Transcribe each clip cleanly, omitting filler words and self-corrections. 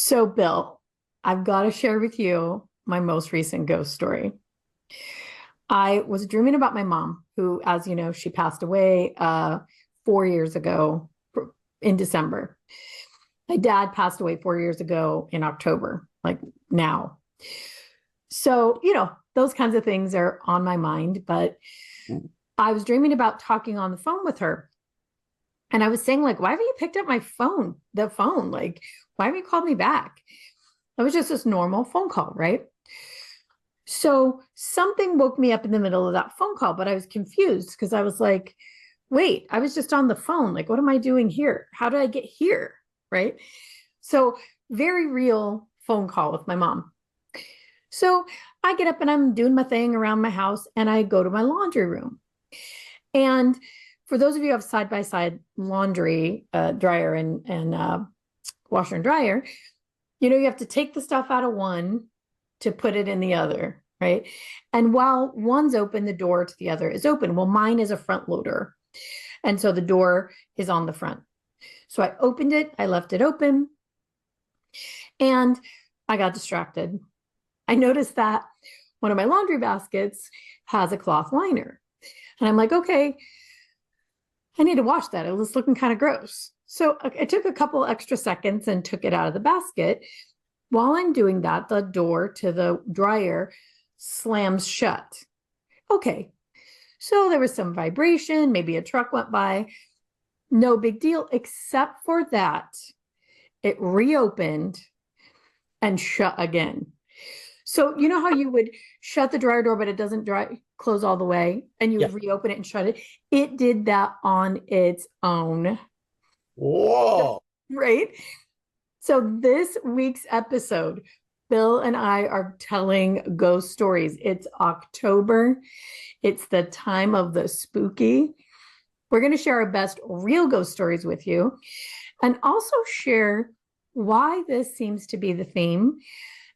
So, Bill, I've got to share with you my most recent ghost story. I was dreaming about my mom, who, as you know, she passed away 4 years ago in December. My dad passed away 4 years ago in October, like now. So, those kinds of things are on my mind, but I was dreaming about talking on the phone with her. And I was saying, like, why haven't you picked up my phone, the phone? Like, why haven't you called me back? It was just this normal phone call, right? So something woke me up in the middle of that phone call, but I was confused because I was like, wait, I was just on the phone. Like, what am I doing here? How did I get here? Right. So very real phone call with my mom. So I get up and I'm doing my thing around my house and I go to my laundry room. And for those of you who have side-by-side laundry dryer and washer and dryer, you have to take the stuff out of one to put it in the other, right? And while one's open, the door to the other is open. Well, mine is a front loader. And so the door is on the front. So I opened it, I left it open, and I got distracted. I noticed that one of my laundry baskets has a cloth liner. And I'm like, okay, I need to wash that. It was looking kind of gross. So I took a couple extra seconds and took it out of the basket. While I'm doing that, the door to the dryer slams shut. Okay. So there was some vibration, maybe a truck went by. No big deal, except for that it reopened and shut again. So you know how you would shut the dryer door, but it doesn't close all the way, and you would reopen it and shut it? It did that on its own. Whoa. Right? So this week's episode, Bill and I are telling ghost stories. It's October. It's the time of the spooky. We're going to share our best real ghost stories with you and also share why this seems to be the theme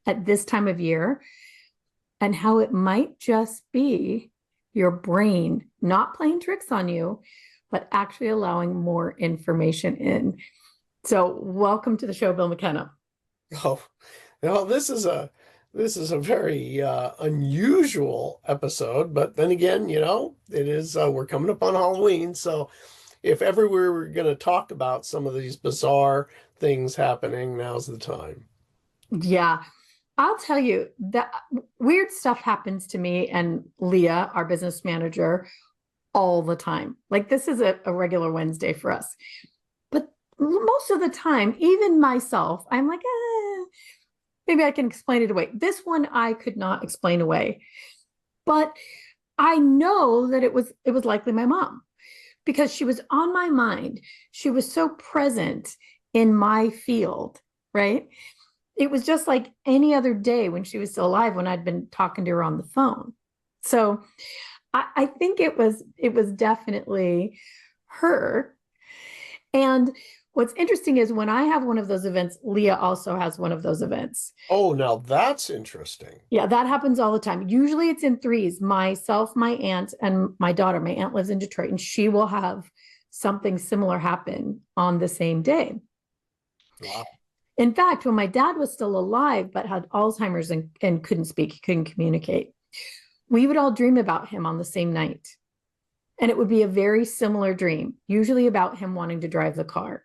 at this time of year and how it might just be your brain not playing tricks on you, but actually allowing more information in. So welcome to the show, Bill McKenna. Oh, well, this is a very unusual episode, but then again, it is we're coming up on Halloween, so if ever we were going to talk about some of these bizarre things happening, now's the time. Yeah, I'll tell you that weird stuff happens to me and Leah, our business manager, all the time. Like this is a regular Wednesday for us. But most of the time, even myself, I'm like, maybe I can explain it away. This one I could not explain away. But I know that it was likely my mom because she was on my mind. She was so present in my field, right? It was just like any other day when she was still alive, when I'd been talking to her on the phone. So I think it was definitely her. And what's interesting is when I have one of those events, Leah also has one of those events. Oh, now that's interesting. Yeah, that happens all the time. Usually it's in threes. Myself, my aunt, and my daughter. My aunt lives in Detroit, and she will have something similar happen on the same day. Wow. In fact, when my dad was still alive but had Alzheimer's and couldn't speak, he couldn't communicate, we would all dream about him on the same night. And it would be a very similar dream, usually about him wanting to drive the car.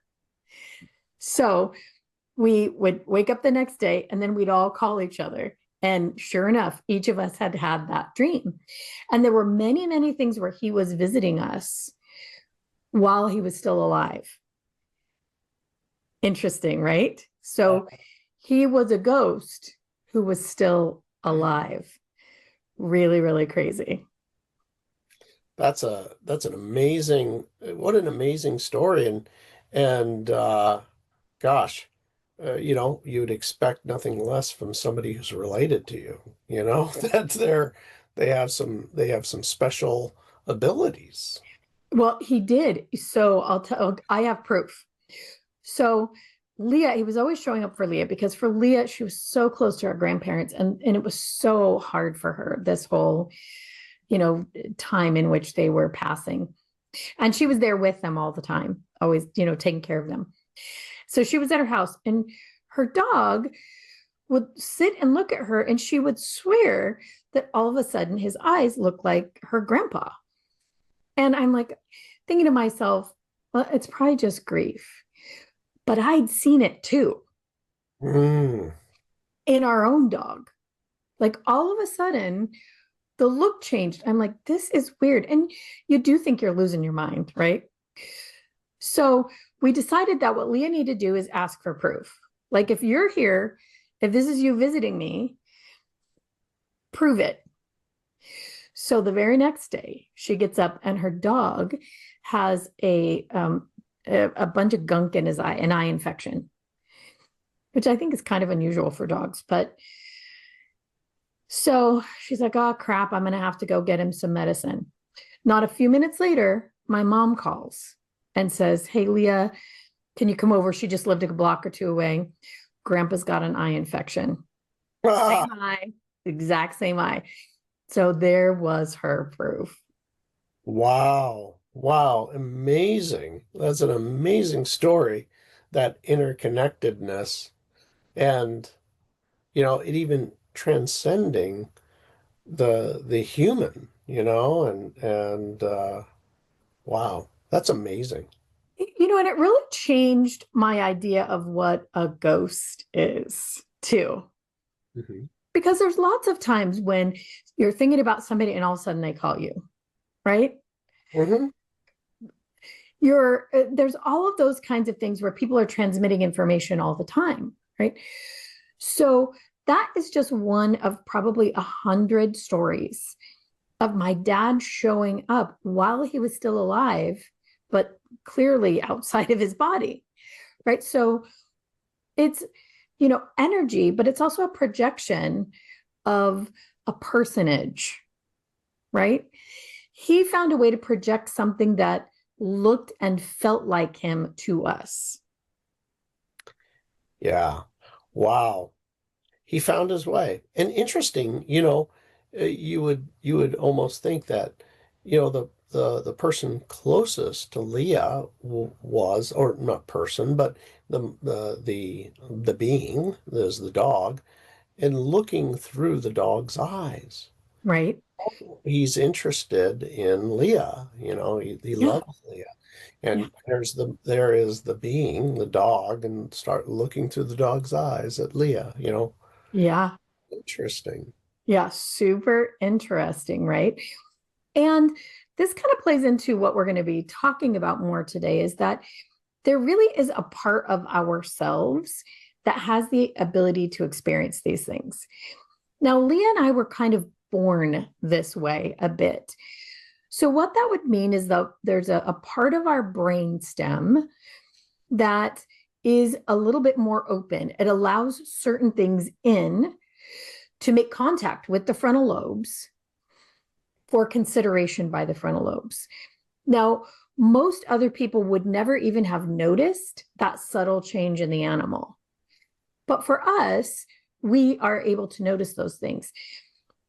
So we would wake up the next day and then we'd all call each other. And sure enough, each of us had had that dream. And there were many, many things where he was visiting us while he was still alive. Interesting, right? So he was a ghost who was still alive. Really, really crazy. That's an amazing, what an amazing story. And gosh, you'd expect nothing less from somebody who's related to you, that they have some special abilities. Well, he did. So I have proof. So Leah, he was always showing up for Leah because for Leah, she was so close to her grandparents and it was so hard for her, this whole, time in which they were passing. And she was there with them all the time, always, taking care of them. So she was at her house and her dog would sit and look at her, and she would swear that all of a sudden his eyes looked like her grandpa. And I'm like thinking to myself, well, it's probably just grief. But I'd seen it too Mm. in our own dog. Like all of a sudden, the look changed. I'm like, this is weird. And you do think you're losing your mind, right? So we decided that what Leah needed to do is ask for proof. Like, if you're here, if this is you visiting me, prove it. So the very next day, she gets up and her dog has a bunch of gunk in his eye, an eye infection, which I think is kind of unusual for dogs. But so she's like, oh, crap, I'm going to have to go get him some medicine. Not a few minutes later, my mom calls and says, hey, Leah, can you come over? She just lived a block or two away. Grandpa's got an eye infection. Same eye, exact same eye. So there was her proof. Wow. Wow. Amazing. That's an amazing story, that interconnectedness and, it even transcending the human, and wow, that's amazing. And it really changed my idea of what a ghost is too. Mhm. Because there's lots of times when you're thinking about somebody and all of a sudden they call you, right? Mhm. There's all of those kinds of things where people are transmitting information all the time, right? So that is just one of probably 100 stories of my dad showing up while he was still alive, but clearly outside of his body, right? So it's, energy, but it's also a projection of a personage, right? He found a way to project something that looked and felt like him to us. Yeah. Wow. He found his way. And interesting, you would almost think that, the person closest to Leah was, or not person, but the being, there's the dog, and looking through the dog's eyes. Right. He's interested in Leah, he Yeah. loves Leah. Yeah. And there is the being, the dog, and start looking through the dog's eyes at Leah. Yeah. Interesting. Yeah. Super interesting. Right. And this kind of plays into what we're going to be talking about more today is that there really is a part of ourselves that has the ability to experience these things. Now, Leah and I were kind of born this way a bit. So, what that would mean is that there's a part of our brain stem that is a little bit more open. It allows certain things in to make contact with the frontal lobes for consideration by the frontal lobes. Now, most other people would never even have noticed that subtle change in the animal. But for us, we are able to notice those things.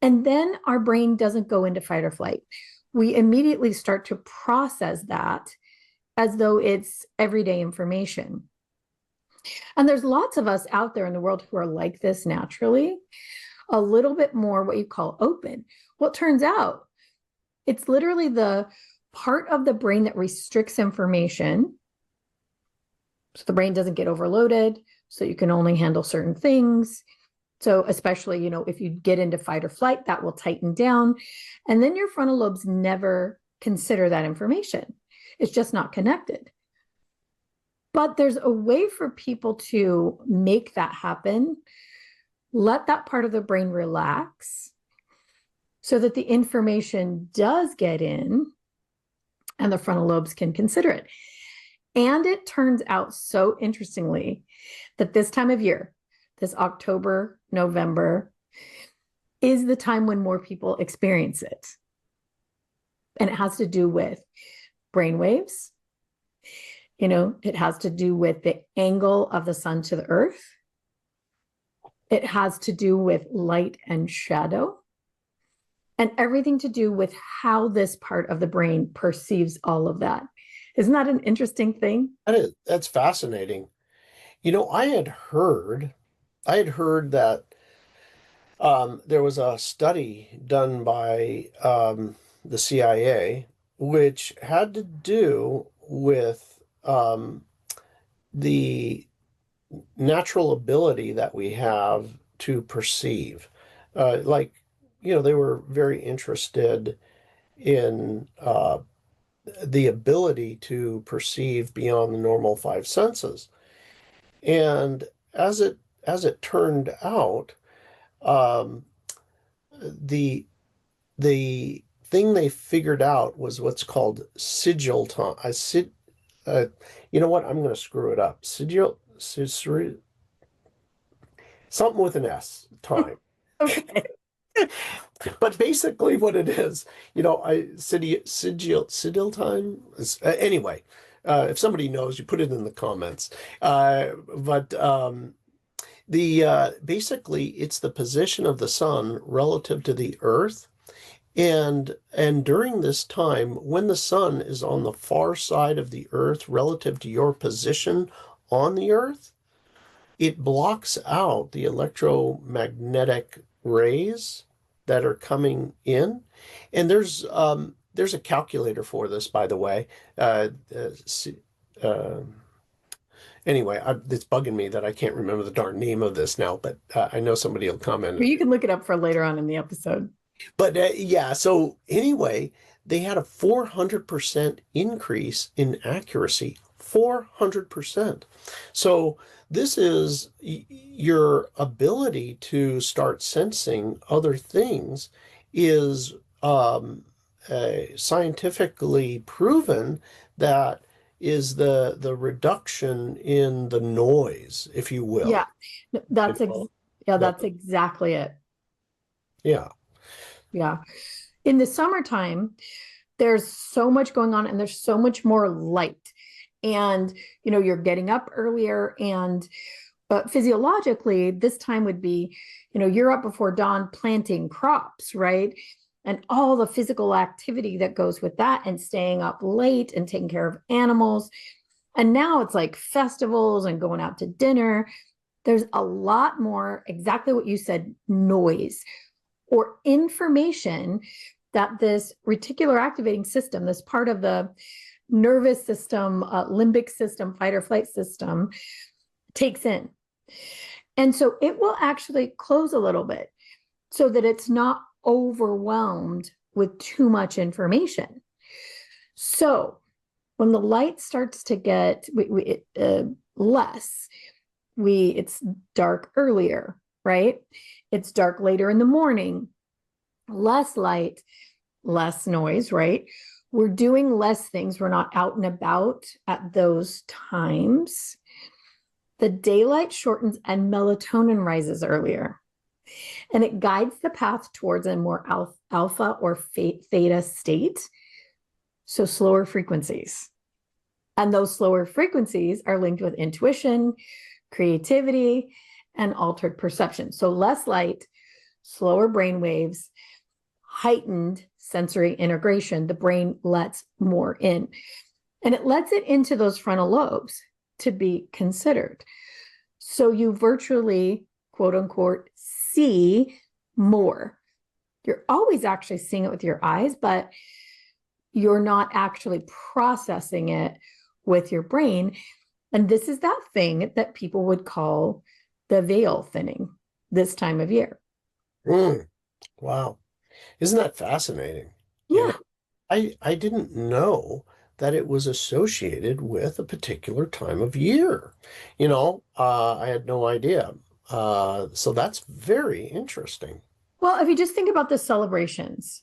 And then our brain doesn't go into fight or flight. We immediately start to process that as though it's everyday information. And there's lots of us out there in the world who are like this naturally, a little bit more what you call open. Well, it turns out it's literally the part of the brain that restricts information. So the brain doesn't get overloaded, so you can only handle certain things. So especially, if you get into fight or flight, that will tighten down. And then your frontal lobes never consider that information. It's just not connected. But there's a way for people to make that happen. Let that part of the brain relax so that the information does get in and the frontal lobes can consider it. And it turns out so interestingly that this time of year, this October, November, is the time when more people experience it. And it has to do with brain waves. It has to do with the angle of the sun to the earth. It has to do with light and shadow, and everything to do with how this part of the brain perceives all of that. Isn't that an interesting thing? That's fascinating. I had heard that there was a study done by the CIA, which had to do with the natural ability that we have to perceive. Like, they were very interested in the ability to perceive beyond the normal five senses. And as it turned out, um, the the thing they figured out was what's called sigil time. Uh, you know what? I'm going to screw it up. Something with an S time. Okay. But basically, what it is, sigil time. Anyway, if somebody knows, you put it in the comments. But the basically, it's the position of the sun relative to the Earth. And during this time, when the sun is on the far side of the Earth relative to your position on the Earth, it blocks out the electromagnetic rays that are coming in. And there's a calculator for this, by the way. Uh, uh, uh, anyway, it's bugging me that I can't remember the darn name of this now, but I know somebody will comment. Well, you can look it up for later on in the episode. But yeah, so anyway, they had a 400% increase in accuracy. 400%. So this is your ability to start sensing other things is scientifically proven that is the reduction in the noise, if you Yeah, will. that's yeah, The- that's exactly it. yeah. Yeah. In the summertime, there's so much going on and there's so much more light. And, you're getting up earlier and physiologically, this time would be, you're up before dawn planting crops, right? And all the physical activity that goes with that and staying up late and taking care of animals. And now it's like festivals and going out to dinner. There's a lot more, exactly what you said, noise or information that this reticular activating system, this part of the nervous system, limbic system, fight or flight system, takes in. And so it will actually close a little bit so that it's not overwhelmed with too much information. So when the light starts to get less, it's dark earlier, right? It's dark later in the morning, less light, less noise, right? We're doing less things. We're not out and about at those times. The daylight shortens and melatonin rises earlier. And it guides the path towards a more alpha or theta state. So slower frequencies. And those slower frequencies are linked with intuition, creativity, and altered perception. So less light, slower brain waves, heightened sensory integration. The brain lets more in. And it lets it into those frontal lobes to be considered. So you virtually, quote unquote, see more. You're always actually seeing it with your eyes, but you're not actually processing it with your brain. And this is that thing that people would call the veil thinning this time of year. Wow. Isn't that fascinating? Yeah. I didn't know that it was associated with a particular time of year. I had no idea. So that's very interesting. Well, if you just think about the celebrations.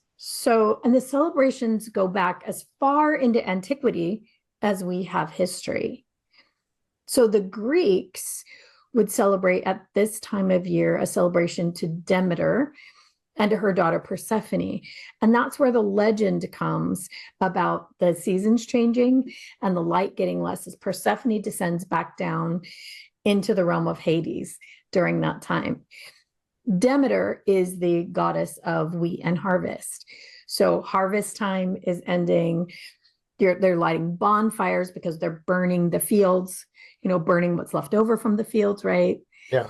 And the celebrations go back as far into antiquity as we have history. So the Greeks would celebrate at this time of year a celebration to Demeter and to her daughter Persephone. And that's where the legend comes about the seasons changing and the light getting less as Persephone descends back down into the realm of Hades during that time. Demeter is the goddess of wheat and harvest. So harvest time is ending. They're lighting bonfires because they're burning the fields. burning what's left over from the fields, right? Yeah.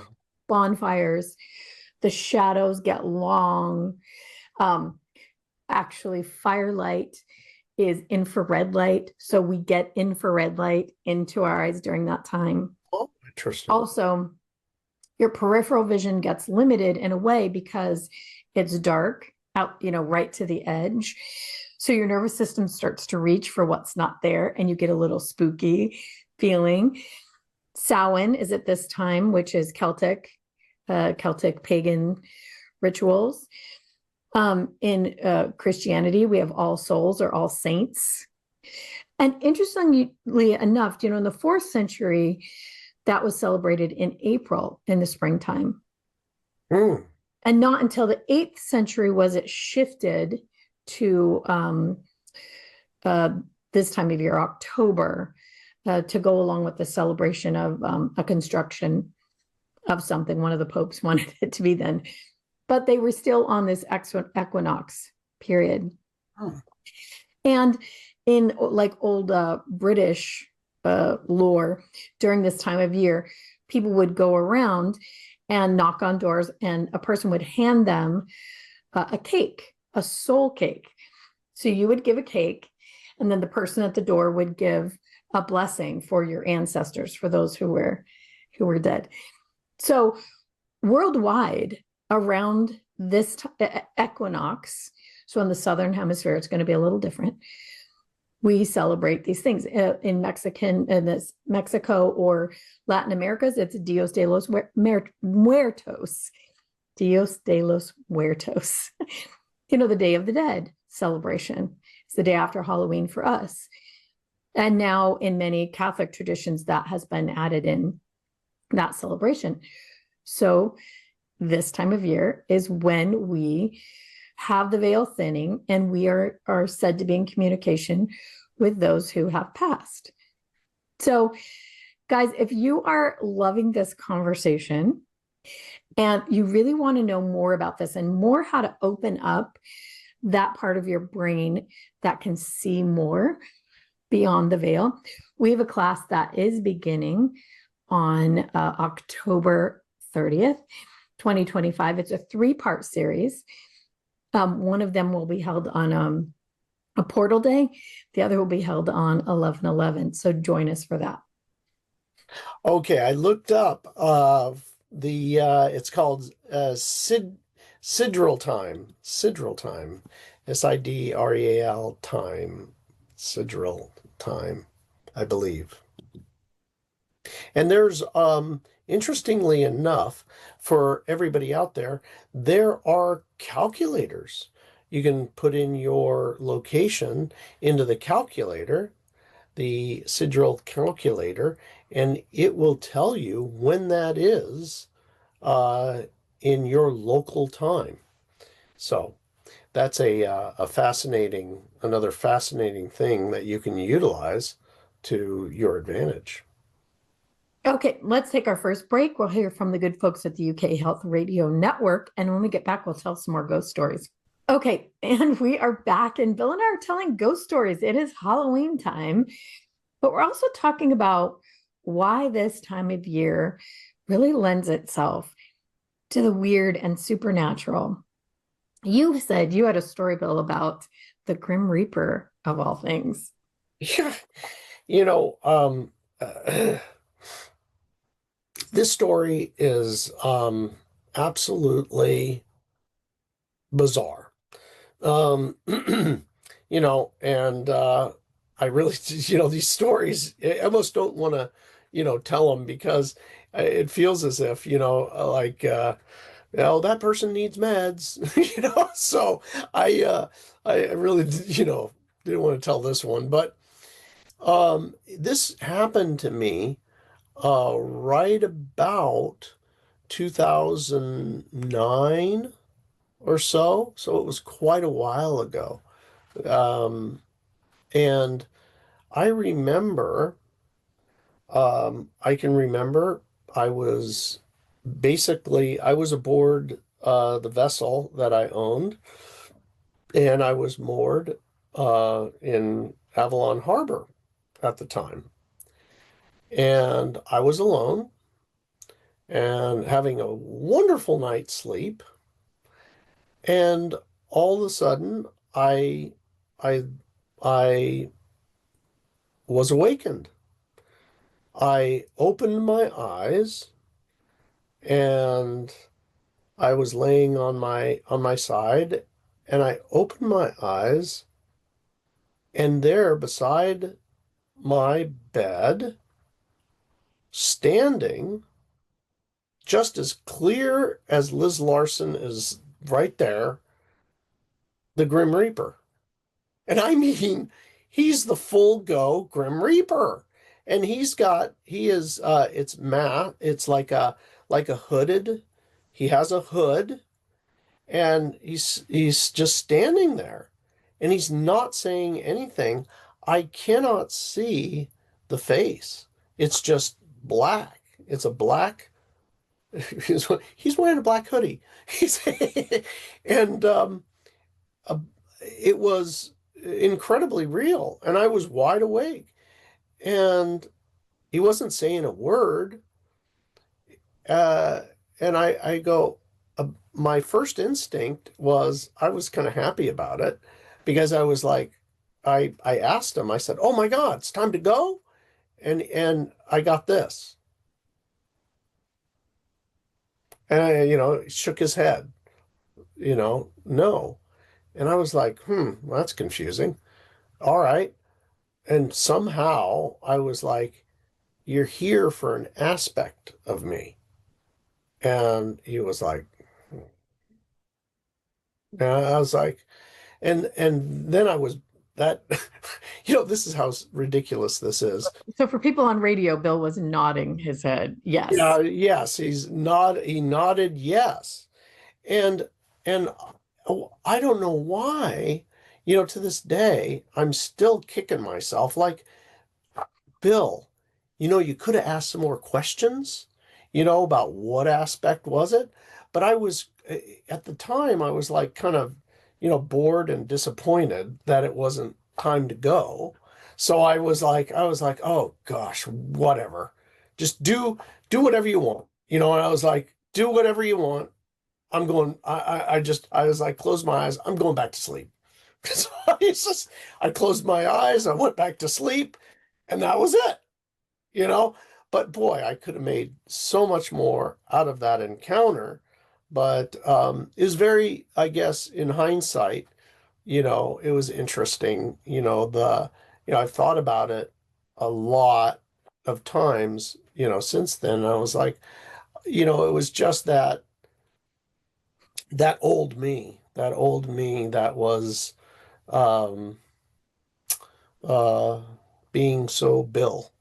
Bonfires, the shadows get long. Um, Actually, firelight is infrared light. So we get infrared light into our eyes during that time. Oh, interesting. Also, your peripheral vision gets limited in a way because it's dark out, right to the edge. So your nervous system starts to reach for what's not there and you get a little spooky feeling. Samhain is at this time, which is Celtic pagan rituals. In Christianity, we have All Souls or All Saints. And interestingly enough, in the 4th century, that was celebrated in April in the springtime. Mm. And not until the 8th century was it shifted to this time of year, October, to go along with the celebration of a construction of something. One of the popes wanted it to be then. But they were still on this equinox period. Oh. And in like old British lore, during this time of year, people would go around and knock on doors, and a person would hand them a cake, a soul cake. So you would give a cake, and then the person at the door would give a blessing for your ancestors, for those who were dead. So worldwide, around this equinox, so in the southern hemisphere, it's going to be a little different. We celebrate these things in Mexico or Latin Americas. It's Dios de los Muertos, Dios de los Muertos. The Day of the Dead celebration. It's the day after Halloween for us. And now in many Catholic traditions, that has been added in that celebration. So this time of year is when we have the veil thinning and we are said to be in communication with those who have passed. So, guys, if you are loving this conversation and you really want to know more about this and more how to open up that part of your brain that can see more beyond the veil, we have a class that is beginning on October 30th, 2025. It's a 3-part series. One of them will be held on a portal day. The other will be held on 11/11. So join us for that. Okay, I looked up it's called Sidral time. Sidral time. Sidreal time. Sidral time, I believe. And there's interestingly enough, for everybody out there, there are calculators. You can put in your location into the calculator, the Sidral calculator, and it will tell you when that is in your local time. So that's another fascinating thing that you can utilize to your advantage. Okay, let's take our first break. We'll hear from the good folks at the UK Health Radio Network. And when we get back, we'll tell some more ghost stories. Okay, and we are back, and Bill and I are telling ghost stories. It is Halloween time, but we're also talking about why this time of year really lends itself to the weird and supernatural. You said you had a story, Bill, about the Grim Reaper of all things. Yeah, this story is absolutely bizarre. And I really, these stories, I almost don't want to, tell them because it feels as if, like, that person needs meds, so I really, didn't want to tell this one, but this happened to me right about 2009 or so. So it was quite a while ago. And I remember, I can remember I was aboard the vessel that I owned, and I was moored in Avalon Harbor at the time. and I was alone and having a wonderful night's sleep. And all of a sudden, I, I, I was awakened. I opened my eyes and I was laying on my side, and I opened my eyes, and there beside my bed, standing, just as clear as Liz Larson is right there, the Grim Reaper. And I mean, he's the full go Grim Reaper. And he is it's matte, it's like a hooded, he has a hood, and he's just standing there, and he's not saying anything. I cannot see the face. It's just black. It's a black. He's wearing a black hoodie. He's and uh, it was incredibly real, and I was wide awake, and he wasn't saying a word. Uh, and I go, my first instinct was I was kind of happy about it because I was like, I asked him, I said, "Oh my God, it's time to go." And I got this. And shook his head, no. And I was like, well, that's confusing. All right. And somehow I was like, "You're here for an aspect of me." And he was like, and I was like, and then I was that, this is how ridiculous this is. So for people on radio, Bill was nodding his head. Yeah, Yes. yes, he nodded yes. And and I don't know why, to this day, I'm still kicking myself like, Bill, you could have asked some more questions, about what aspect was it. But I was, at the time, I was like kind of, bored and disappointed that it wasn't time to go. So I was like, oh gosh, whatever. Just do whatever you want. And I was like, do whatever you want. I'm going, I was like, close my eyes. I'm going back to sleep. So I closed my eyes. I went back to sleep, and that was it you know. But boy, I could have made so much more out of that encounter. But is very, I guess, in hindsight, it was interesting. I've thought about it a lot of times, since then. I was like, it was just that old me that was um, uh, being so Bill.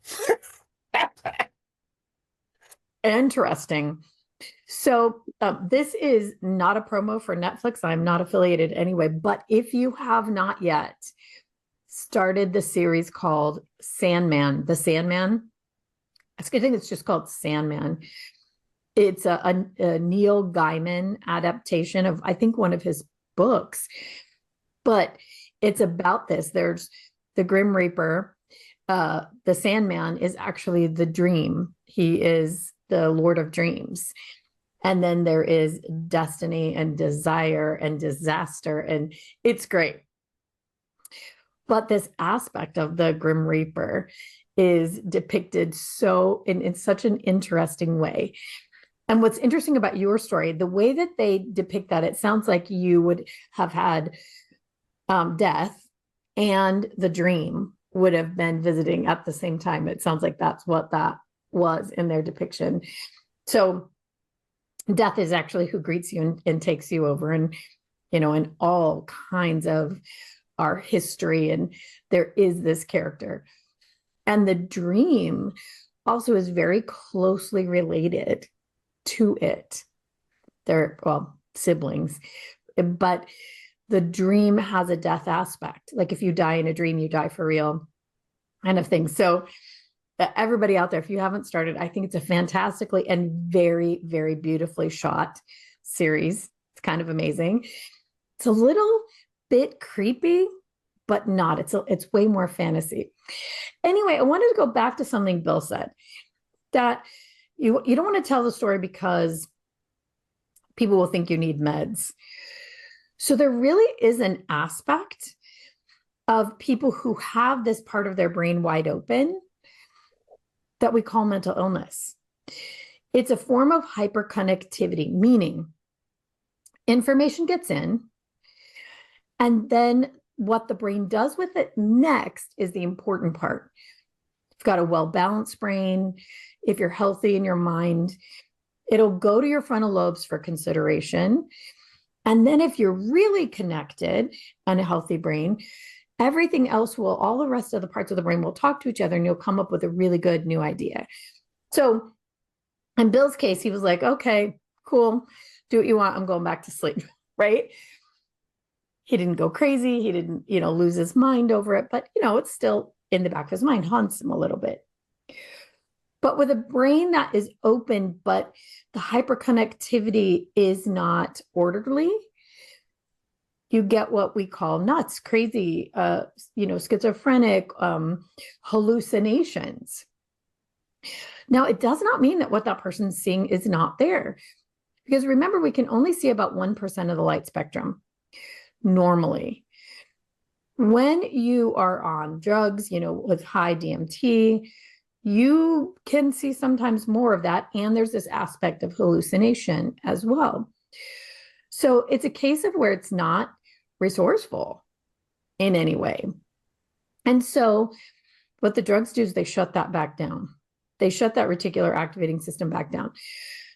Interesting. So this is not a promo for Netflix. I'm not affiliated anyway, but if you have not yet started the series called Sandman, The Sandman, I think it's just called Sandman. It's a Neil Gaiman adaptation of, I think, one of his books, but it's about this. There's the Grim Reaper. The Sandman is actually the dream. He is the Lord of Dreams. And then there is destiny and desire and disaster, and it's great. But this aspect of the Grim Reaper is depicted so in such an interesting way. And what's interesting about your story, the way that they depict that, it sounds like you would have had death and the dream would have been visiting at the same time. It sounds like that's what that was in their depiction. So death is actually who greets you and takes you over, and in all kinds of our history, and there is this character. And the dream also is very closely related to it. They're, well, siblings, but the dream has a death aspect. Like if you die in a dream, you die for real, kind of thing. So everybody out there, if you haven't started, I think it's a fantastically and very, very beautifully shot series. It's kind of amazing. It's a little bit creepy, but not. It's way more fantasy. Anyway, I wanted to go back to something Bill said, that you don't want to tell the story because people will think you need meds. So there really is an aspect of people who have this part of their brain wide open that we call mental illness. It's a form of hyperconnectivity, meaning information gets in, and then what the brain does with it next is the important part. If you've got a well-balanced brain, if you're healthy in your mind, it'll go to your frontal lobes for consideration. And then if you're really connected and a healthy brain, everything else will, all the rest of the parts of the brain will talk to each other, and you'll come up with a really good new idea. So in Bill's case, he was like, okay, cool, do what you want. I'm going back to sleep, right? He didn't go crazy. He didn't, lose his mind over it, but it's still in the back of his mind, haunts him a little bit. But with a brain that is open, but the hyperconnectivity is not orderly, you get what we call nuts, crazy, schizophrenic, hallucinations. Now, it does not mean that what that person's seeing is not there. Because remember, we can only see about 1% of the light spectrum normally. When you are on drugs, with high DMT, you can see sometimes more of that. And there's this aspect of hallucination as well. So it's a case of where it's not resourceful in any way. And so what the drugs do is they shut that back down. They shut that reticular activating system back down.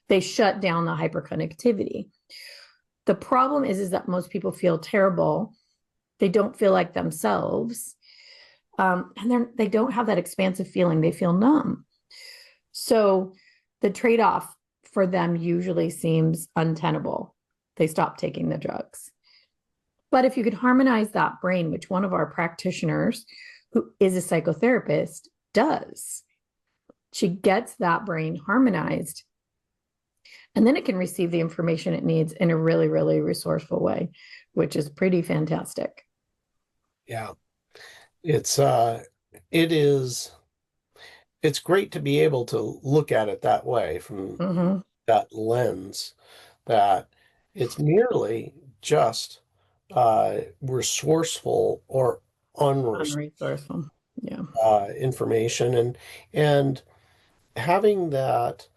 They shut down the hyperconnectivity. The problem is that most people feel terrible. They don't feel like themselves. And they don't have that expansive feeling. They feel numb. So the trade-off for them usually seems untenable. They stop taking the drugs. But if you could harmonize that brain, which one of our practitioners who is a psychotherapist does, she gets that brain harmonized, and then it can receive the information it needs in a really, really resourceful way, which is pretty fantastic. Yeah. It's great to be able to look at it that way, from that lens, that it's merely just resourceful or Unresourceful. Yeah. Information, and having that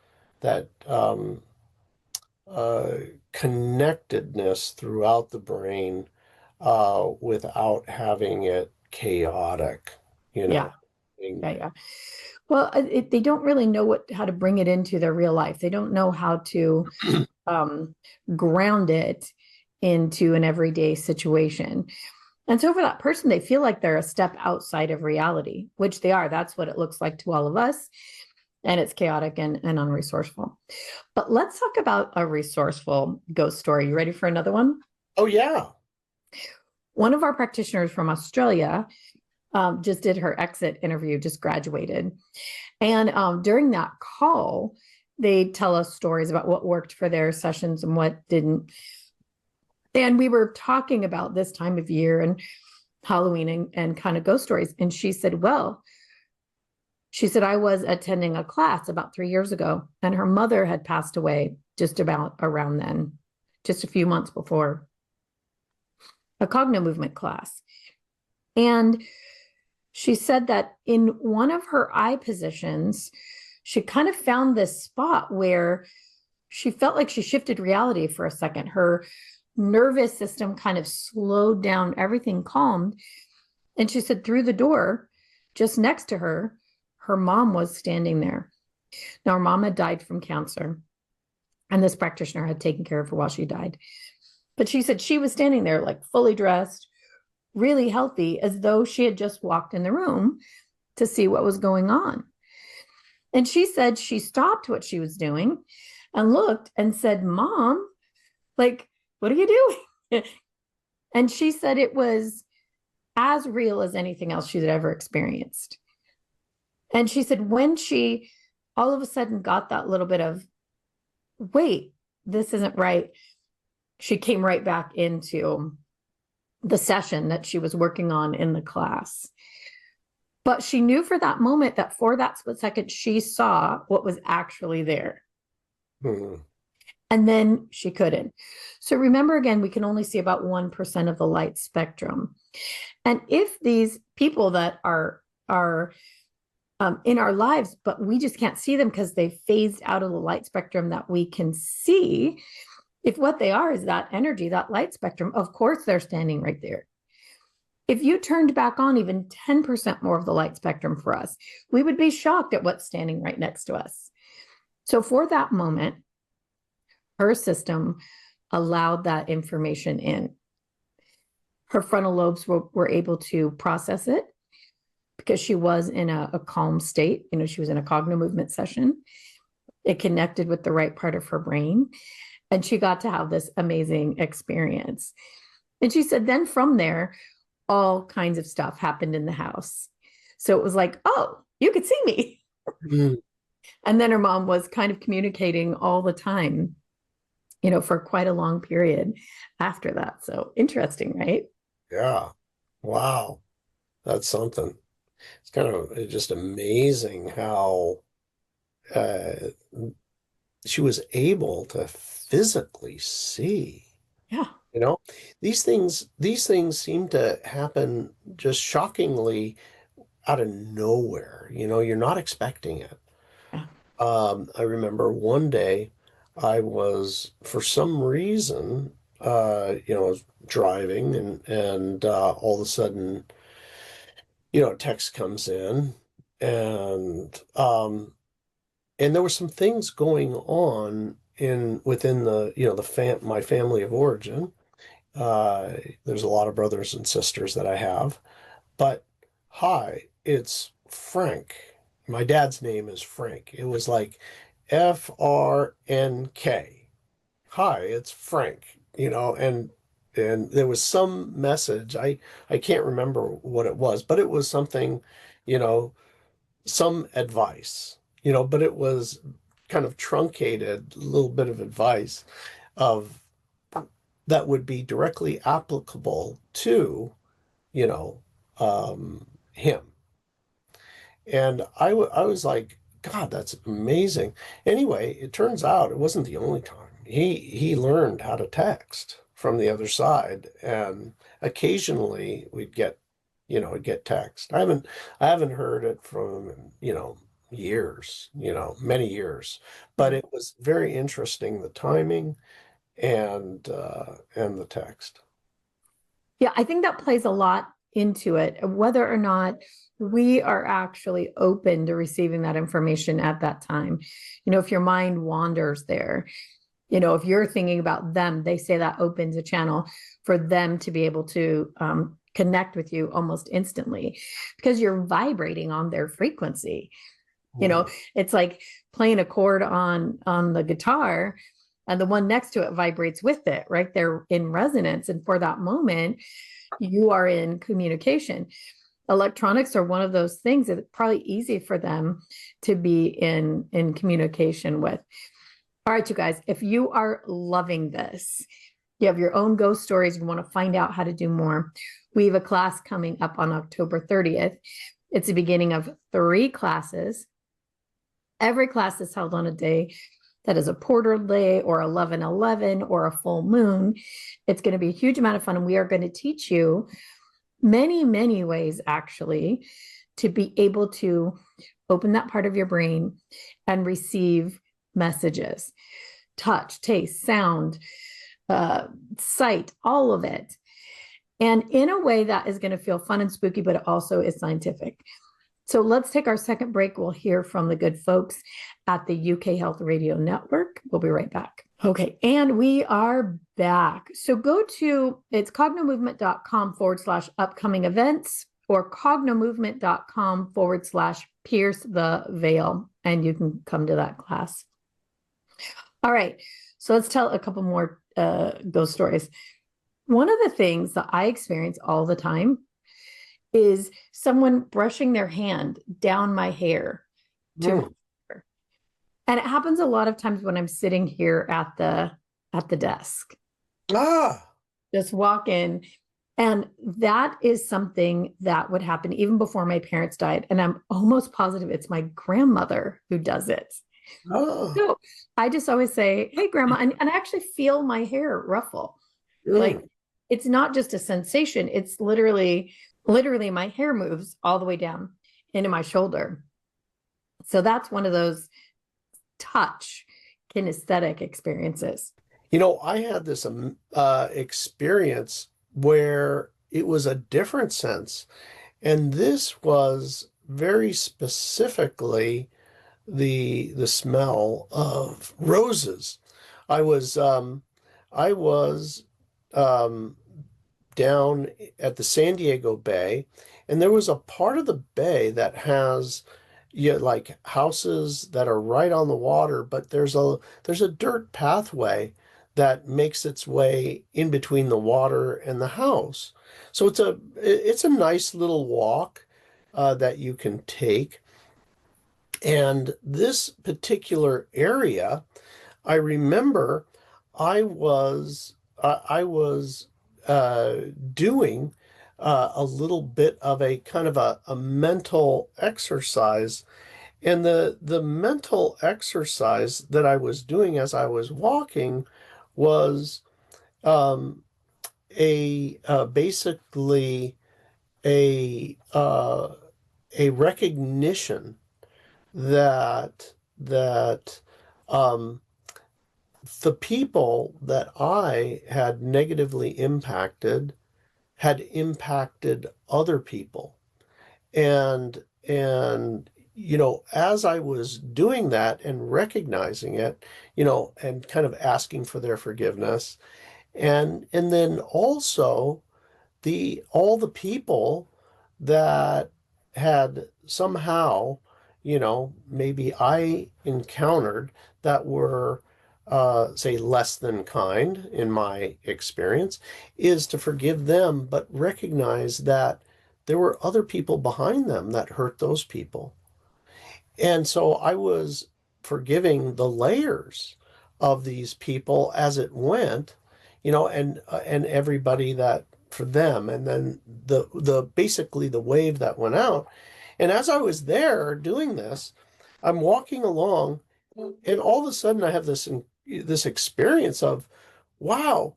connectedness throughout the brain without having it chaotic, Yeah. Yeah. Well, they don't really know how to bring it into their real life. They don't know how to ground it into an everyday situation. And so for that person, they feel like they're a step outside of reality, which they are. That's what it looks like to all of us. And it's chaotic and unresourceful. But let's talk about a resourceful ghost story. You ready for another one? Oh, yeah. One of our practitioners from Australia just did her exit interview, just graduated. And during that call, they tell us stories about what worked for their sessions and what didn't. And we were talking about this time of year and Halloween and kind of ghost stories. And she said, I was attending a class about 3 years ago, and her mother had passed away just about around then, just a few months before, a Cognomovement class. And she said that in one of her eye positions, she kind of found this spot where she felt like she shifted reality for a second. Her nervous system kind of slowed down, everything calmed. And she said through the door, just next to her, her mom was standing there. Now, her mom had died from cancer, and this practitioner had taken care of her while she died. But she said she was standing there, like fully dressed, really healthy, as though she had just walked in the room to see what was going on. And she said she stopped what she was doing and looked and said, "Mom, like, what are you doing?" And she said it was as real as anything else she had ever experienced. And she said when she all of a sudden got that little bit of, wait, this isn't right, she came right back into the session that she was working on in the class. But she knew for that moment that for that split second, she saw what was actually there. Mhm. And then she couldn't. So remember, again, we can only see about 1% of the light spectrum. And if these people that are in our lives, but we just can't see them because they phased out of the light spectrum that we can see, if what they are is that energy, that light spectrum, of course they're standing right there. If you turned back on even 10% more of the light spectrum for us, we would be shocked at what's standing right next to us. So for that moment, her system allowed that information in. Her frontal lobes were able to process it because she was in a calm state. You know, she was in a Cognomovement session. It connected with the right part of her brain, and she got to have this amazing experience. And she said, then from there, all kinds of stuff happened in the house. So it was like, oh, you could see me. Mhm. And then her mom was kind of communicating all the time, you know, for quite a long period after that. So interesting, right? Yeah. Wow. That's something. It's kind of just amazing how uh, she was able to physically see. Yeah. You know, these things seem to happen just shockingly out of nowhere. You know, you're not expecting it. Yeah. I remember one day I was, for some reason, I was driving and all of a sudden, a text comes in and there were some things going on within my family of origin. Uh, there's a lot of brothers and sisters that I have, but hi, it's Frank. My dad's name is Frank. It was like FRNK. Hi, it's Frank, and there was some message. I can't remember what it was, but it was something, you know, some advice, but it was kind of truncated, a little bit of advice of that would be directly applicable to, you know, him. And I was like, God, that's amazing. Anyway, it turns out it wasn't the only time. He learned how to text from the other side, and occasionally we'd get text. I haven't heard it from him, years, many years. But it was very interesting, the timing and the text. Yeah, I think that plays a lot into it, whether or not we are actually open to receiving that information at that time. You know, if your mind wanders there, you know, if you're thinking about them, they say that opens a channel for them to be able to connect with you almost instantly because you're vibrating on their frequency. You know, it's like playing a chord on the guitar and the one next to it vibrates with it, right? They're in resonance. And for that moment, you are in communication. Electronics are one of those things that it's probably easy for them to be in communication with. All right, you guys, if you are loving this, you have your own ghost stories, you want to find out how to do more, we have a class coming up on October 30th. It's the beginning of 3 classes. Every class is held on a day that is a portal day or 11/11 or a full moon. It's going to be a huge amount of fun. And we are going to teach you many, many ways, actually, to be able to open that part of your brain and receive messages, touch, taste, sound, sight, all of it. And in a way that is going to feel fun and spooky, but it also is scientific. So let's take our second break. We'll hear from the good folks at the UK Health Radio Network. We'll be right back. Okay, and we are back. So go to, it's cognomovement.com/upcoming events or cognomovement.com/pierce the veil, and you can come to that class. All right, so let's tell a couple more ghost stories. One of the things that I experience all the time is someone brushing their hand down my hair to and it happens a lot of times when I'm sitting here at the desk. Ah, Just walk in And that is something that would happen even before my parents died. And I'm almost positive it's my grandmother who does it. Oh, So I just always say, hey, grandma, and I actually feel my hair ruffle. Like mm. it's not just a sensation, it's literally my hair moves all the way down into my shoulder. So that's one of those touch kinesthetic experiences. I had this experience where it was a different sense, and this was very specifically the smell of roses. I was I was um, down at the San Diego Bay, and there was a part of the bay that has like houses that are right on the water, but there's a dirt pathway that makes its way in between the water and the house. So it's a nice little walk that you can take. And this particular area, I remember I was uh, doing a little bit of a kind of a mental exercise, and the mental exercise that I was doing as I was walking was um, basically a a recognition that um, the people that I had negatively impacted had impacted other people. And as I was doing that and recognizing it, and kind of asking for their forgiveness, and then also the all the people that had somehow, maybe I encountered that were, say, less than kind in my experience, is to forgive them, but recognize that there were other people behind them that hurt those people. And so I was forgiving the layers of these people as it went, and everybody that for them, and then the basically the wave that went out. And as I was there doing this, I'm walking along, and all of a sudden I have this experience of, wow,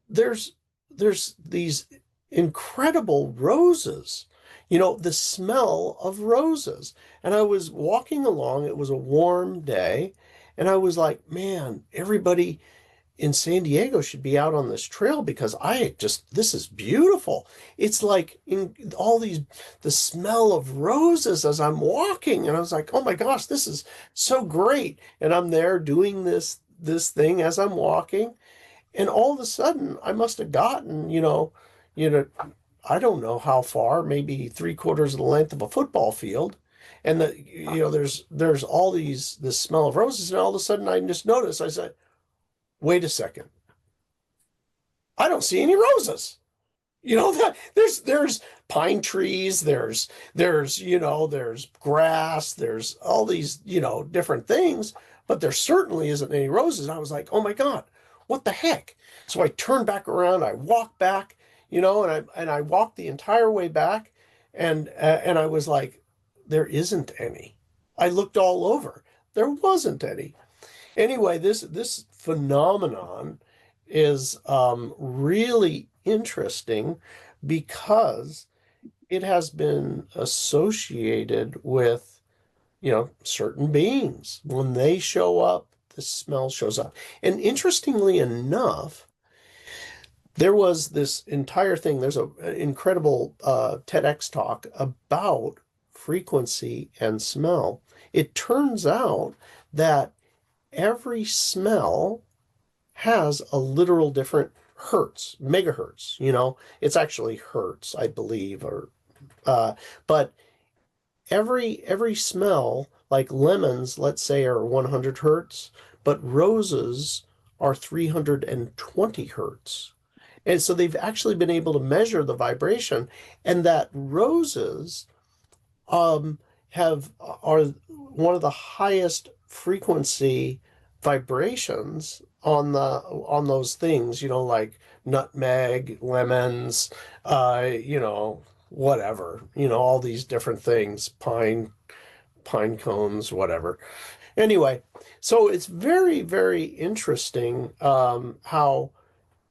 there's there's these incredible roses, the smell of roses. And I was walking along, it was a warm day, and I was like, man, everybody in San Diego should be out on this trail because this is beautiful. It's like in all the smell of roses as I'm walking. And I was like, oh my gosh, this is so great. And I'm there doing this thing as I'm walking. And all of a sudden I must have gotten, you know, I don't know how far, maybe three-quarters of the length of a football field. And there's all this smell of roses, and all of a sudden I just noticed, I said, wait a second. I don't see any roses. That there's pine trees, there's grass, there's all these, different things, but there certainly isn't any roses. And I was like, oh my God, what the heck? So I turned back around, I walked back, and I walked the entire way back, and I was like, there isn't any. I looked all over. There wasn't any. Anyway, this phenomenon is really interesting because it has been associated with, certain beings. When they show up, the smell shows up. And interestingly enough, there was this entire thing. There's an incredible TEDx talk about frequency and smell. It turns out that every smell has a literal different hertz, megahertz. It's actually hertz, I believe, or but every smell, like lemons, let's say, are 100 hertz, but roses are 320 hertz. And so they've actually been able to measure the vibration, and that roses um, have are one of the highest frequency vibrations on those things, like nutmeg, lemons, whatever, all these different things, pine cones, whatever. Anyway, so it's very, very interesting how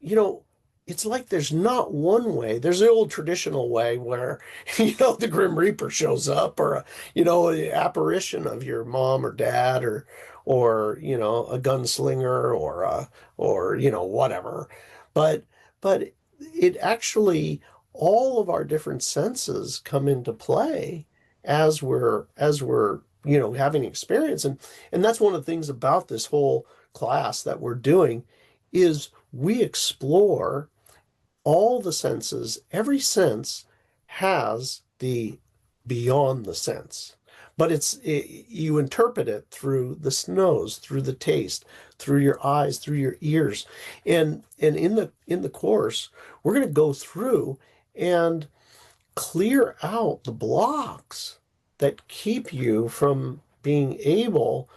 you know, it's like there's not one way. There's the old traditional way where, the Grim Reaper shows up, or an apparition of your mom or dad, or a gunslinger, or whatever. But but it actually, all of our different senses come into play as we're having experience. And that's one of the things about this whole class that we're doing is we explore all the senses. Every sense has the beyond the sense, but you interpret it through the nose, through the taste, through your eyes, through your ears. And in the course, we're going to go through and clear out the blocks that keep you from being able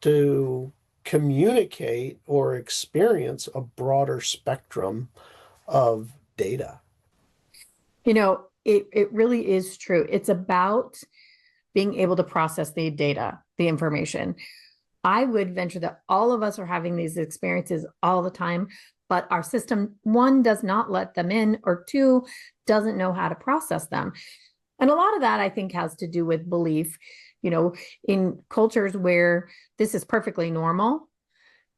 to communicate or experience a broader spectrum of data. It really is true. It's about being able to process the data, the information. I would venture that all of us are having these experiences all the time, but our system, one, does not let them in, or two, doesn't know how to process them. And a lot of that, I think, has to do with belief. In cultures where this is perfectly normal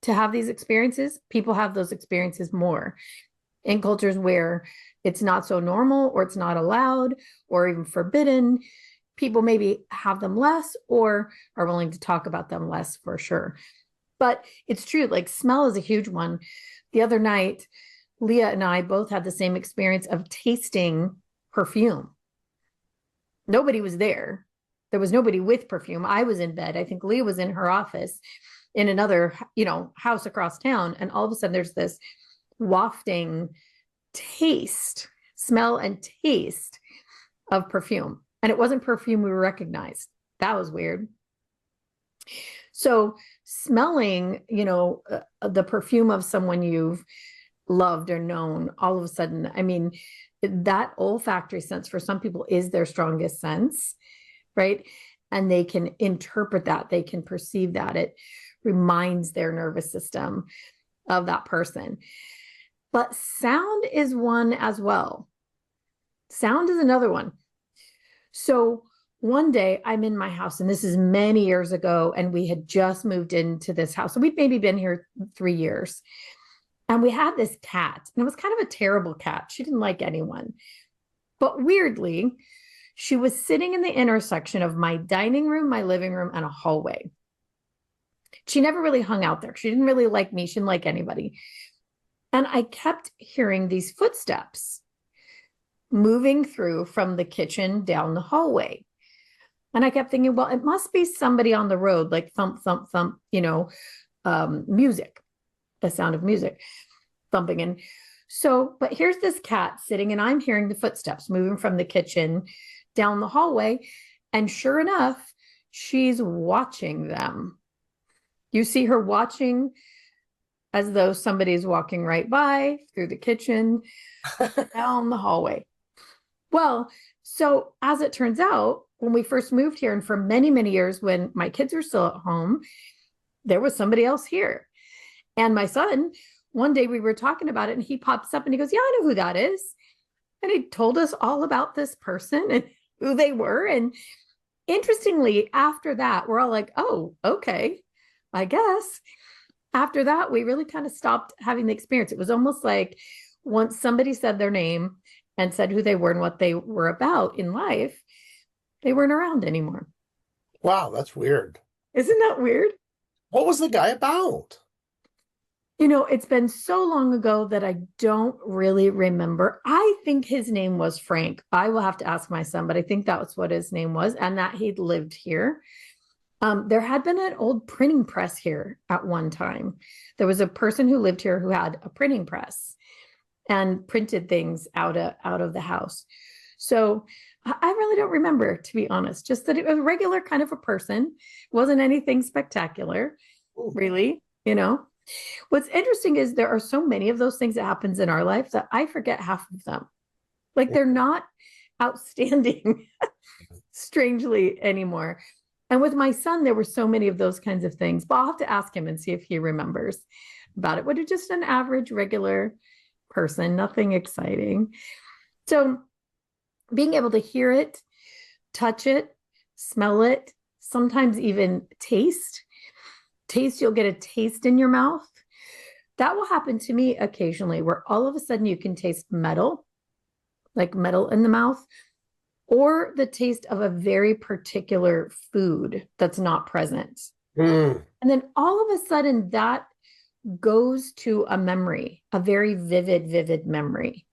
to have these experiences, people have those experiences more. In cultures where it's not so normal, or it's not allowed, or even forbidden, people maybe have them less, or are willing to talk about them less, for sure. But it's true, like smell is a huge one. The other night, Leah and I both had the same experience of tasting perfume. Nobody was there. There was nobody with perfume. I was in bed. I think Leah was in her office in another, house across town. And all of a sudden there's this wafting smell and taste of perfume. And it wasn't perfume we recognized. That was weird. So smelling, the perfume of someone you've loved or known, all of a sudden, I mean, that olfactory sense for some people is their strongest sense, right? And they can interpret that, they can perceive that. It reminds their nervous system of that person. But sound is one as well. Sound is another one. So one day I'm in my house, and this is many years ago, and we had just moved into this house. So we'd maybe been here 3 years. And we had this cat, and it was kind of a terrible cat. She didn't like anyone. But weirdly, she was sitting in the intersection of my dining room, my living room, and a hallway. She never really hung out there. She didn't really like me. She didn't like anybody. And I kept hearing these footsteps moving through from the kitchen down the hallway. And I kept thinking, well, it must be somebody on the road, like thump, thump, thump, music, the sound of music thumping in. So, but here's this cat sitting, and I'm hearing the footsteps moving from the kitchen down the hallway. And sure enough, she's watching them. You see her watching as though somebody's walking right by through the kitchen down the hallway. Well, so as it turns out, when we first moved here, and for many, many years, when my kids were still at home, there was somebody else here. And my son, one day we were talking about it, and he pops up and he goes, yeah, I know who that is. And he told us all about this person and who they were. And interestingly, after that, we're all like, oh, okay, I guess. After that, we really kind of stopped having the experience. It was almost like once somebody said their name and said who they were and what they were about in life, they weren't around anymore. Wow, that's weird. Isn't that weird? What was the guy about? It's been so long ago that I don't really remember. I think his name was Frank. I will have to ask my son, but I think that was what his name was, and that he'd lived here. There had been an old printing press here at one time. There was a person who lived here who had a printing press and printed things out of the house. So I really don't remember, to be honest, just that it was a regular kind of a person. It wasn't anything spectacular, really. you know? What's interesting is there are so many of those things that happens in our life that I forget half of them. Like they're not outstanding, strangely, anymore. And with my son, there were so many of those kinds of things. But I'll have to ask him and see if he remembers about it. But it's just an average, regular person, nothing exciting. So being able to hear it, touch it, smell it, sometimes even taste. Taste, you'll get a taste in your mouth. That will happen to me occasionally, where all of a sudden you can taste metal, like metal in the mouth, or the taste of a very particular food that's not present. Mm. And then all of a sudden that goes to a memory, a very vivid memory.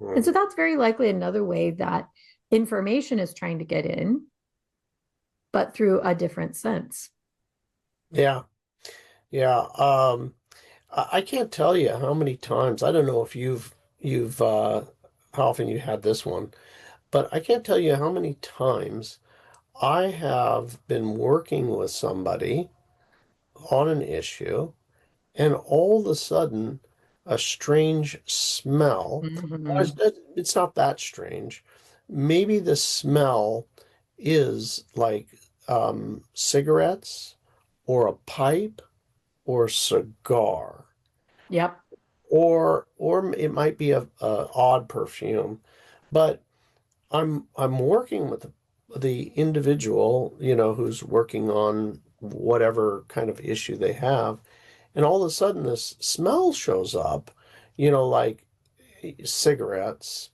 And so Mm. that's very likely another way that information is trying to get in, but through a different sense. Yeah. Yeah. I can't tell you how many times, I don't know if how often you had this one, but I can't tell you how many times I have been working with somebody on an issue, and all of a sudden, a strange smell. Well, Mm-hmm. it's not that strange. Maybe the smell is like cigarettes or a pipe or cigar, Yep. or it might be a odd perfume. But I'm working with the individual, who's working on whatever kind of issue they have, and all of a sudden this smell shows up, like cigarettes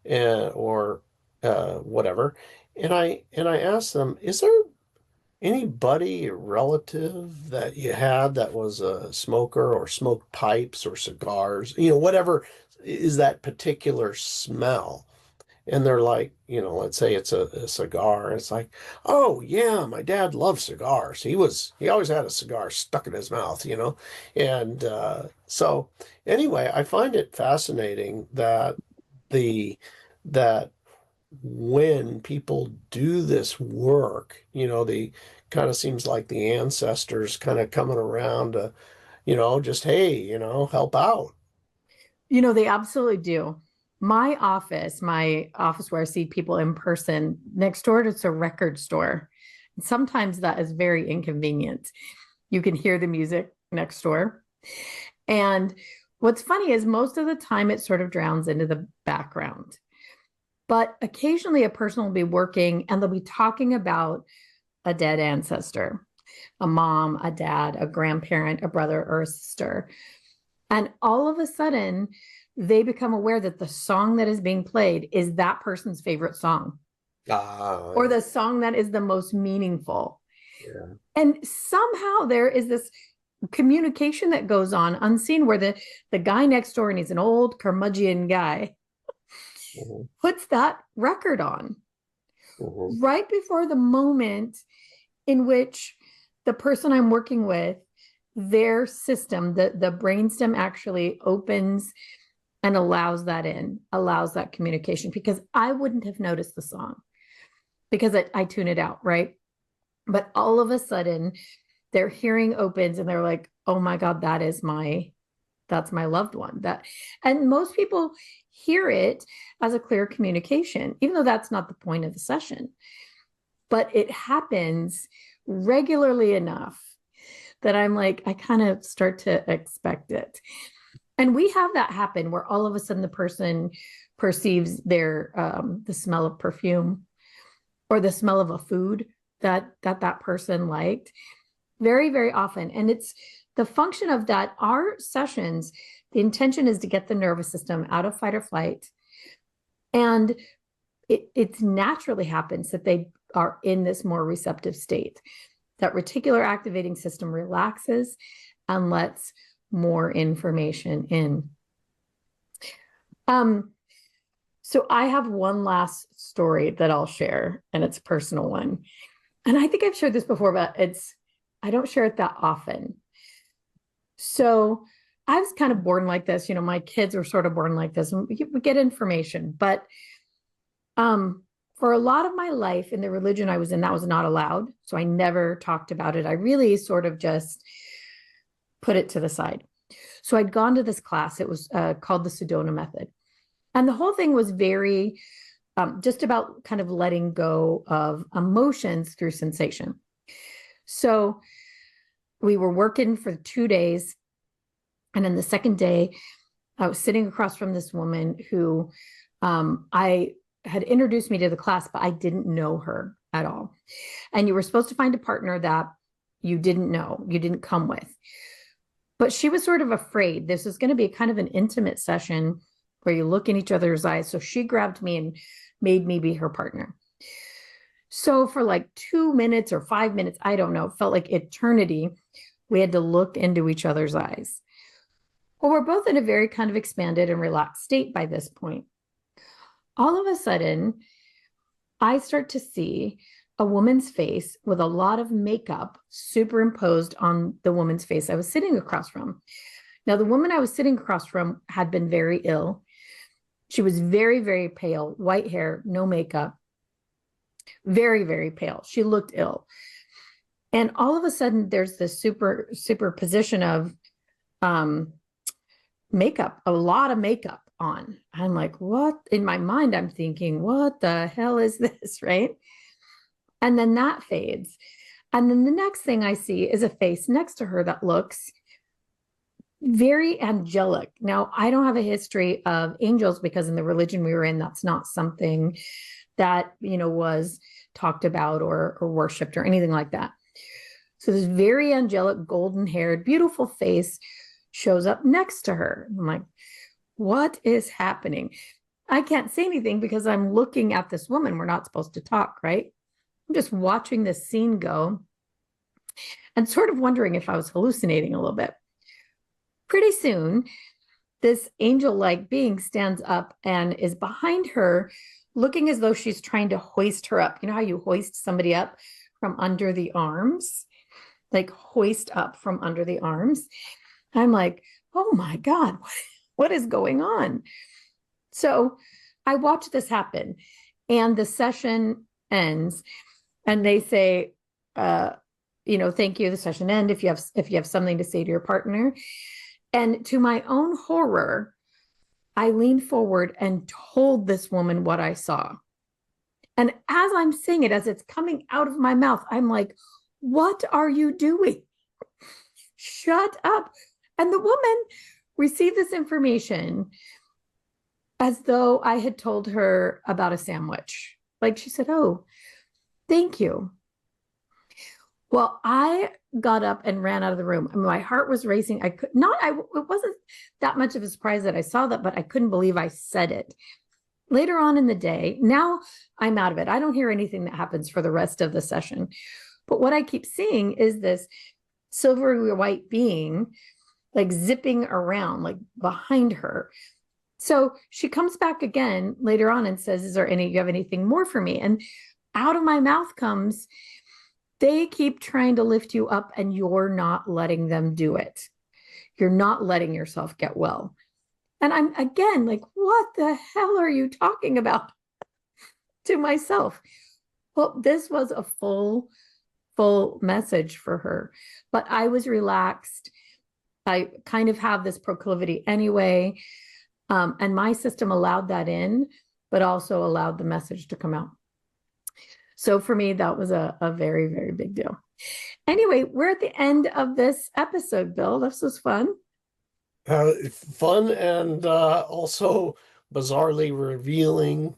or whatever. And I asked them, is there anybody relative that you had that was a smoker or smoked pipes or cigars, whatever is that particular smell? And they're like, let's say it's a cigar. It's like, oh yeah, my dad loved cigars. He always had a cigar stuck in his mouth. And so anyway, I find it fascinating the that when people do this work, the kind of seems like the ancestors kind of coming around to, just hey, help out. They absolutely do. My office where I see people in person, next door it's a record store. Sometimes that is very inconvenient. You can hear the music next door. And what's funny is most of the time it sort of drowns into the background. But occasionally a person will be working and they'll be talking about a dead ancestor, a mom, a dad, a grandparent, a brother, or a sister. And all of a sudden, they become aware that the song that is being played is that person's favorite song or Ah, the song that is the most meaningful. yeah. And somehow there is this communication that goes on unseen where the guy next door, and he's an old curmudgeon guy, Mhm, puts that record on mhm. right before the moment in which the person I'm working with, their system, the brainstem actually opens and allows that communication, because I wouldn't have noticed the song because I tune it out, right? But all of a sudden their hearing opens and they're like, oh my God, that's my loved one. And most people hear it as a clear communication, even though that's not the point of the session. But it happens regularly enough that I'm like, I kind of start to expect it. And we have that happen where all of a sudden the person perceives the smell of perfume or the smell of a food that person liked very, very often. And it's the function of that. Our sessions, the intention is to get the nervous system out of fight or flight. And it's naturally happens that they are in this more receptive state. That reticular activating system relaxes and lets more information in. Um, so I have one last story that I'll share, and it's a personal one. And I think I've shared this before, but I don't share it that often. So I was kind of born like this. My kids were sort of born like this, and we get information. But for a lot of my life in the religion I was in, that was not allowed. So I never talked about it. I really sort of just put it to the side. So I'd gone to this class. It was called the Sedona method. And the whole thing was very just about kind of letting go of emotions through sensation. So we were working for 2 days. And then the second day, I was sitting across from this woman who I had introduced me to the class, but I didn't know her at all. And you were supposed to find a partner that you didn't know, you didn't come with. But she was sort of afraid. This was going to be kind of an intimate session where you look in each other's eyes. So she grabbed me and made me be her partner. So for like 2 minutes or 5 minutes, I don't know, it felt like eternity. We had to look into each other's eyes. Well, we're both in a very kind of expanded and relaxed state by this point. All of a sudden, I start to see a woman's face with a lot of makeup superimposed on the woman's face I was sitting across from. Now, the woman I was sitting across from had been very ill. She was very, very pale, white hair, no makeup, very, very pale. She looked ill. And all of a sudden, there's this superposition of makeup, a lot of makeup on. I'm like, what? In my mind, I'm thinking, what the hell is this, right? And then that fades. And then the next thing I see is a face next to her that looks very angelic. Now, I don't have a history of angels because in the religion we were in, that's not something that, was talked about or worshiped or anything like that. So this very angelic, golden haired, beautiful face shows up next to her. I'm like, what is happening? I can't say anything because I'm looking at this woman. We're not supposed to talk, right? I'm just watching this scene go and sort of wondering if I was hallucinating a little bit. Pretty soon, this angel-like being stands up and is behind her, looking as though she's trying to hoist her up. You know how you hoist somebody up from under the arms? Like hoist up from under the arms. I'm like, oh my God, what is going on? So I watch this happen and the session ends and they say, thank you, the session end if you have something to say to your partner. And to my own horror, I leaned forward and told this woman what I saw. And as I'm saying it, as it's coming out of my mouth, I'm like, what are you doing? Shut up. And the woman received this information as though I had told her about a sandwich. Like she said, oh, thank you. Well, I got up and ran out of the room. I mean, my heart was racing. It wasn't that much of a surprise that I saw that, but I couldn't believe I said it. Later on in the day, now I'm out of it. I don't hear anything that happens for the rest of the session. But what I keep seeing is this silvery white being like zipping around, like behind her. So she comes back again later on and says, do you have anything more for me? And out of my mouth comes, they keep trying to lift you up and you're not letting them do it. You're not letting yourself get well. And I'm again like, what the hell are you talking about? To myself. Well, this was a full message for her, but I was relaxed. I kind of have this proclivity anyway. And my system allowed that in, but also allowed the message to come out. So for me, that was a very, very big deal. Anyway, we're at the end of this episode, Bill. This was fun. Fun and also bizarrely revealing.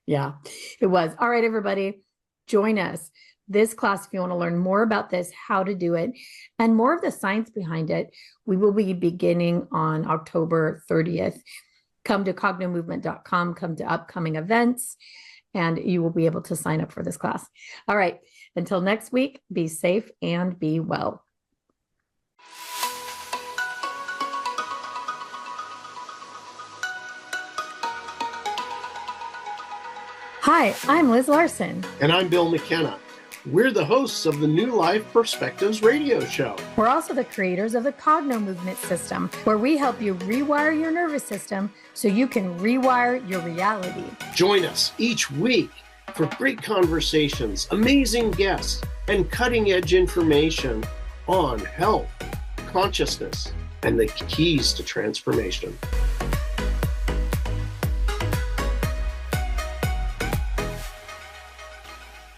Yeah, it was. All right, everybody, join us. This class, if you want to learn more about this, how to do it, and more of the science behind it, we will be beginning on October 30th. Come to cognomovement.com, come to upcoming events, and you will be able to sign up for this class. All right, until next week, be safe and be well. Hi, I'm Liz Larson. And I'm Bill McKenna. We're the hosts of the New Life Perspectives radio show. We're also the creators of the Cognomovement system, where we help you rewire your nervous system so you can rewire your reality. Join us each week for great conversations, amazing guests, and cutting-edge information on health, consciousness and the keys to transformation.